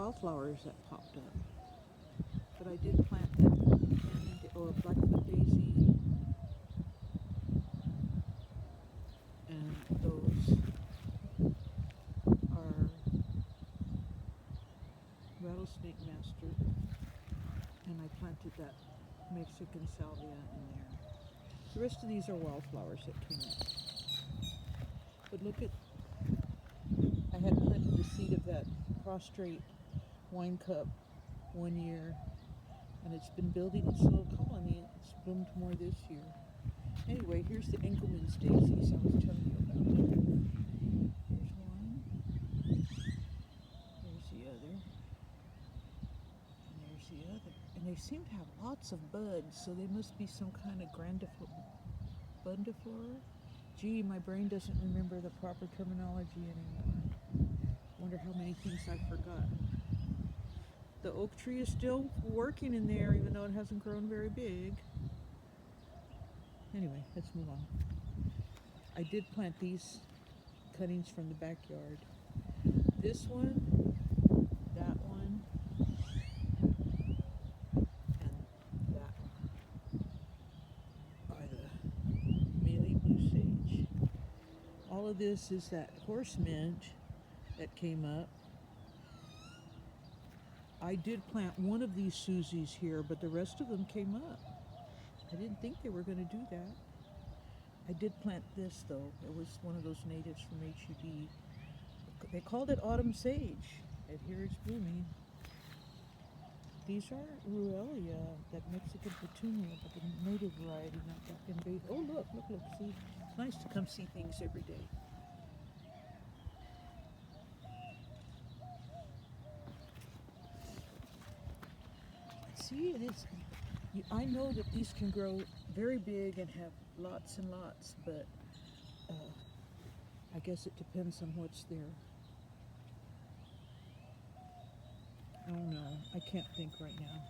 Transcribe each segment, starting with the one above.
wildflowers that popped up. But I did plant that or blackfoot daisy and those are rattlesnake master, and I planted that Mexican salvia in there. The rest of these are wildflowers that came up. But look at, I had planted the seed of that prostrate wine cup one year, and it's been building its little colony. It's bloomed more this year. Anyway, here's the Engelmann's daisies I was telling you about. There's one, there's the other, and there's the other. And they seem to have lots of buds, so they must be some kind of bundiflora. Gee, my brain doesn't remember the proper terminology anymore. Wonder how many things I've forgotten. The oak tree is still working in there, even though it hasn't grown very big. Anyway, let's move on. I did plant these cuttings from the backyard. This one, that one, and that one are the mealy blue sage. All of this is that horse mint that came up. I did plant one of these Susies here, but the rest of them came up. I didn't think they were going to do that. I did plant this though. It was one of those natives from HEB. They called it autumn sage, and here it's blooming. These are Ruellia, that Mexican petunia, but the native variety, not that invasive. Oh look, see? It's nice to come see things every day. See, it is. I know that these can grow very big and have lots and lots, but I guess it depends on what's there. Oh no, I can't think right now.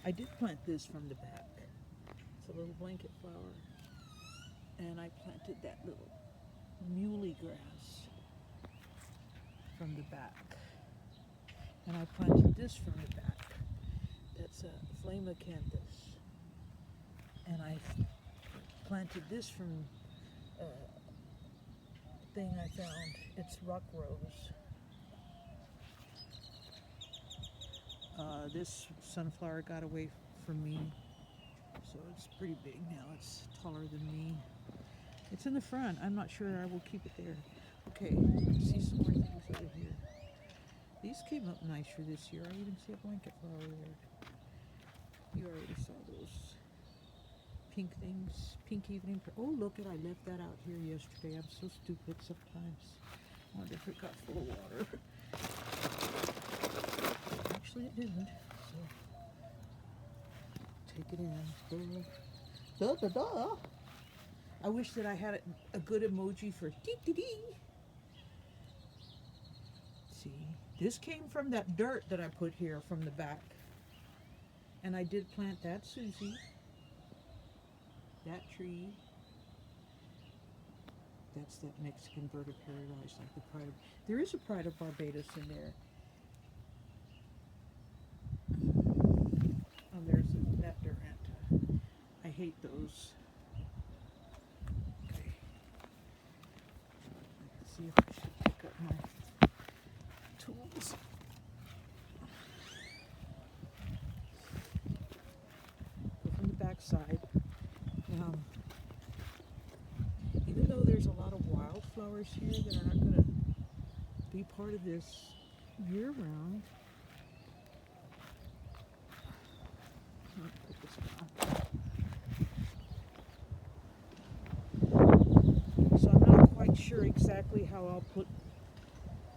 I did plant this from the back. It's a little blanket flower. And I planted that little muley grass from the back. And I planted this from the back. That's a flame acanthus. And I planted this from a thing I found. It's rock rose. This sunflower got away from me, so it's pretty big now. It's taller than me. It's in the front. I'm not sure I will keep it there. Okay, see some more things over here. These came up nicer this year. I even see a blanket flower there. You already saw those pink things, pink evening. Oh, look I left that out here yesterday. I'm so stupid sometimes. I wonder if it got full of water. Actually, it didn't. So take it in. Duh, duh, duh. I wish that I had a good emoji for dee dee dee. See, this came from that dirt that I put here from the back. And I did plant that Susie, that tree. That's that Mexican bird of paradise, like the pride of. There is a pride of Barbados in there. Oh, there's that durant. I hate those. Okay. Let's see if I should pick up my tools. Side. Even though there's a lot of wildflowers here that are not going to be part of this year round. Put this down. So I'm not quite sure exactly how I'll put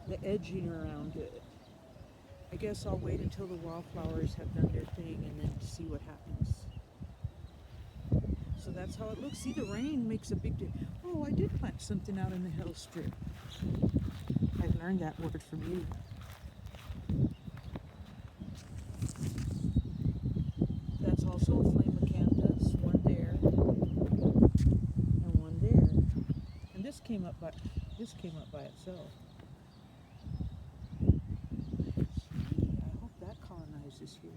the edging around it. I guess I'll wait until the wildflowers have done their thing and then see what happens. So that's how it looks. See, the rain makes a big difference. Oh, I did plant something out in the hill strip. I learned that word from you. That's also a flame acanthus. One there, and one there. And this came up by itself. See, bushes here.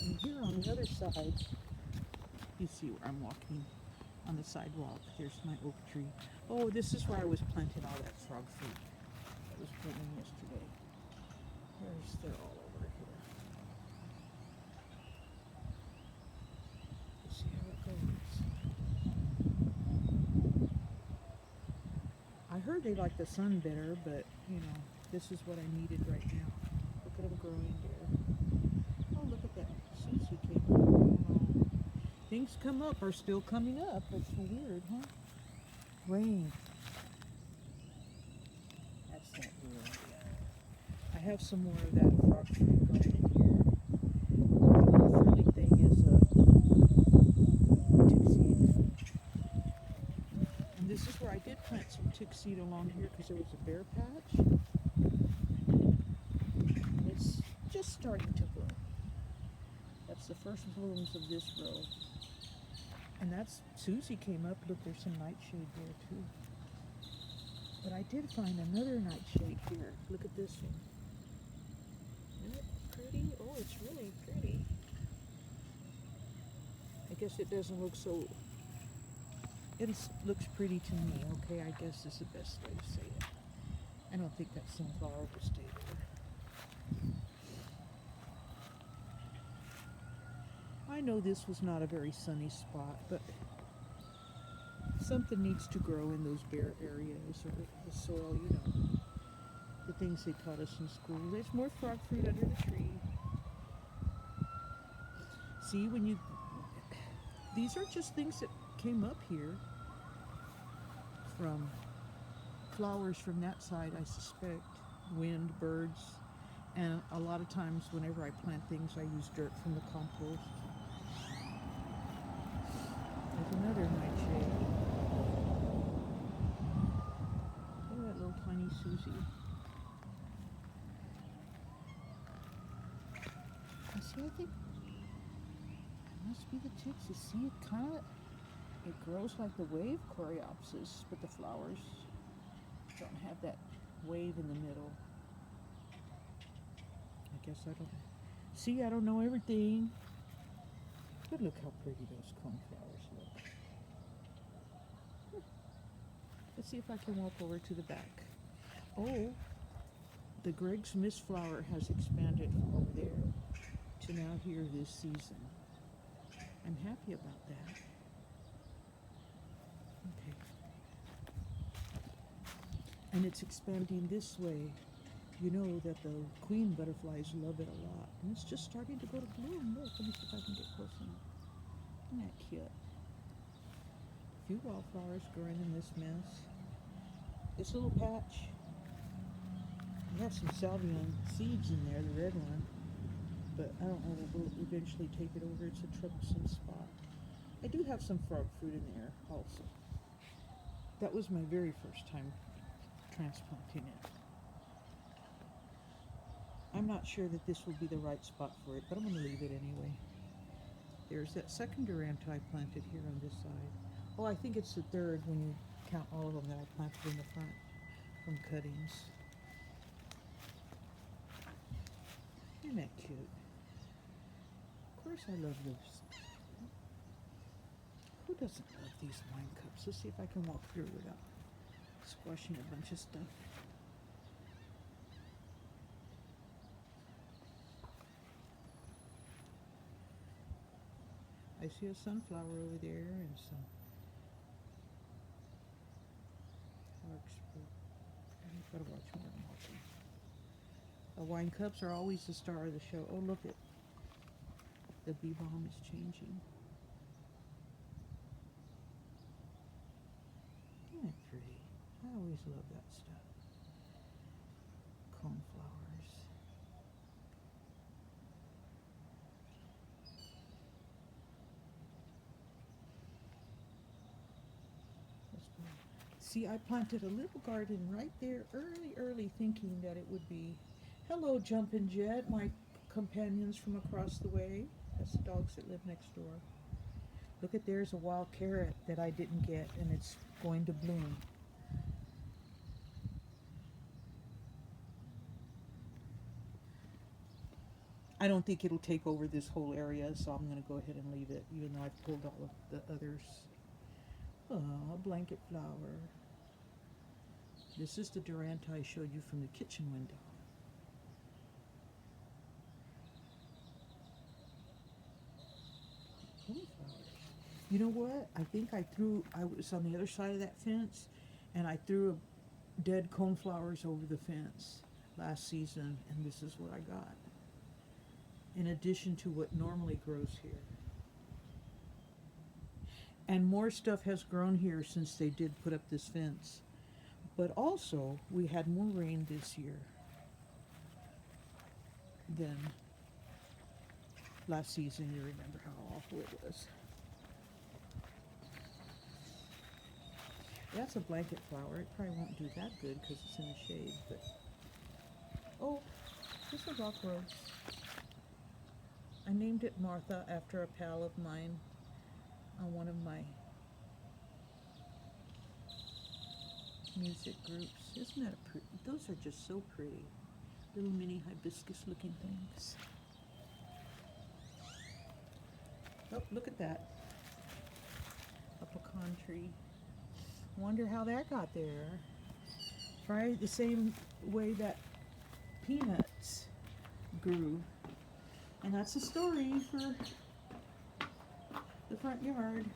And here on the other side, you see where I'm walking on the sidewalk. There's my oak tree. Oh, this is where I was planting all that frog fruit that was blooming yesterday. They're all over here. You see how it goes. I heard they like the sun better, but this is what I needed right now. Look at them growing there. Oh, look at that. Susie came up. Oh, things come up are still coming up. It's weird, huh? Rain. That's not weird. I have some more of that frog fruit going in here. The frilly thing is tick seed. And this is where I did plant some tick seed along here because there was a bare patch. And it's just starting to bloom. That's the first blooms of this row. And that's, Susie came up. Look, there's some nightshade there too. But I did find another nightshade here. Look at this one. Isn't it pretty? Oh, it's really pretty. I guess it doesn't look so, it looks pretty to me. Okay, I guess is the best way to say it. I don't think that sunflower will stay there. I know this was not a very sunny spot, but something needs to grow in those bare areas, or the soil, the things they taught us in school. There's more frog fruit under the tree. See, these are just things that came up here from flowers from that side, I suspect. Wind, birds, and a lot of times whenever I plant things, I use dirt from the compost. There's another nightshade. Look at that little tiny Susie. See, I think it must be the ticks. You see, it grows like the wave coreopsis, but the flowers don't have that wave in the middle. I guess I don't know everything. But look how pretty those coneflowers look. Let's see if I can walk over to the back. Oh, the Greg's Mist flower has expanded from over there to now here this season. I'm happy about that. Okay. And it's expanding this way. You know that the queen butterflies love it a lot. And it's just starting to go to bloom. Look, let me see if I can get close enough. Isn't that cute? A few wildflowers growing in this mess. This little patch, we have some salvian seeds in there, the red one. But I don't know if we'll eventually take it over. It's a troublesome spot. I do have some frog fruit in there also. That was my very first time transplanting it. I'm not sure that this will be the right spot for it, but I'm going to leave it anyway. There's that second duranta I planted here on this side. Oh, I think it's the third when you count all of them that I planted in the front from cuttings. Isn't that cute? Of course I love those. Who doesn't love these wine cups? Let's see if I can walk through without squashing a bunch of stuff. I see a sunflower over there and some larkspur. I've got to watch when I'm walking. The wine cups are always the star of the show. Oh, look at the bee balm is changing. Isn't that pretty? I always love that stuff. Coneflowers. See, I planted a little garden right there early, thinking that it would be, hello, Jumpin' Jet, my companions from across the way. That's the dogs that live next door. Look at, there's a wild carrot that I didn't get, and it's going to bloom. I don't think it'll take over this whole area, so I'm going to go ahead and leave it, even though I've pulled all of the others. Oh, blanket flower. This is the Durant I showed you from the kitchen window. Cornflowers. You know what? I think I was on the other side of that fence, and I threw dead coneflowers over the fence last season, and this is what I got. In addition to what normally grows here. And more stuff has grown here since they did put up this fence. But also, we had more rain this year than last season. You remember how awful it was. That's a blanket flower. It probably won't do that good because it's in the shade. But oh, this is a rock rose. I named it Martha after a pal of mine on one of my music groups. Isn't that a pretty? Those are just so pretty. Little mini hibiscus looking things. Oh, look at that. A pecan tree. Wonder how that got there. Right? The same way that peanuts grew. And that's the story for the front yard.